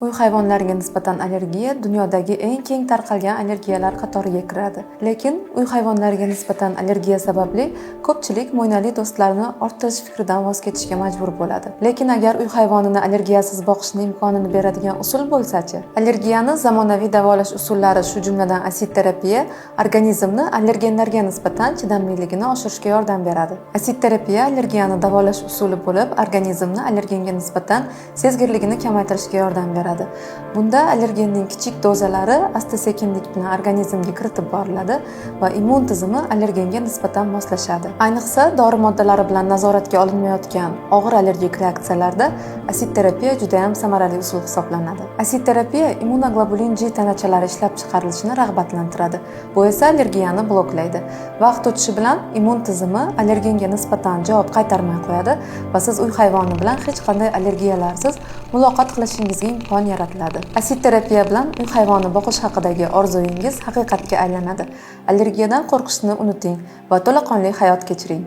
Uy hayvonlariga nisbatan allergiya dunyodagi eng keng tarqalgan allergiyalar qatoriga kiradi. Lekin uy hayvonlariga nisbatan allergiya sababli ko'pchilik mo'ynali do'stlarni orttirish fikridan voz kechishga majbur bo'ladi. Lekin agar uy hayvonini allergiyasiz boqishning imkonini beradigan usul bo'lsa-chi? Allergiyani zamonaviy davolash usullari, shu jumladan asid terapiya, organizmni allergenlarga nisbatan chidamliligini oshirishga yordam beradi. Asid terapiya allergiyani davolash usuli bo'lib, organizmni allergenga nisbatan sezgirligini kamaytirishga yordam beradi. Bunda allergenning kichik dozalari asta-sekinlik bilan organizmga kiritib boriladi va immun tizimi allergenga nisbatan moslashadi. Ayniqsa, dori moddalari bilan nazoratga olinmayotgan og'ir allergik reaksiyalarda asid terapiya juda ham samarali usul hisoblanadi. Asid terapiya immunoglobulin G tanachalari ishlab chiqarilishini rag'batlantiradi. Bu esa allergiyani bloklaydi. Vaqt o'tishi bilan immun tizimi allergenga nisbatan javob qaytarmay qo'yadi va siz uy hayvoni bilan hech qanday allergiyalarsiz muloqot qilishingizga imkon yaratiladi. Asid terapiya bilan uy hayvoni boqish haqidagi orzuyingiz haqiqatga aylanadi. Allergiyadan qo'rqishni unuting va to'laqonli hayot kechiring.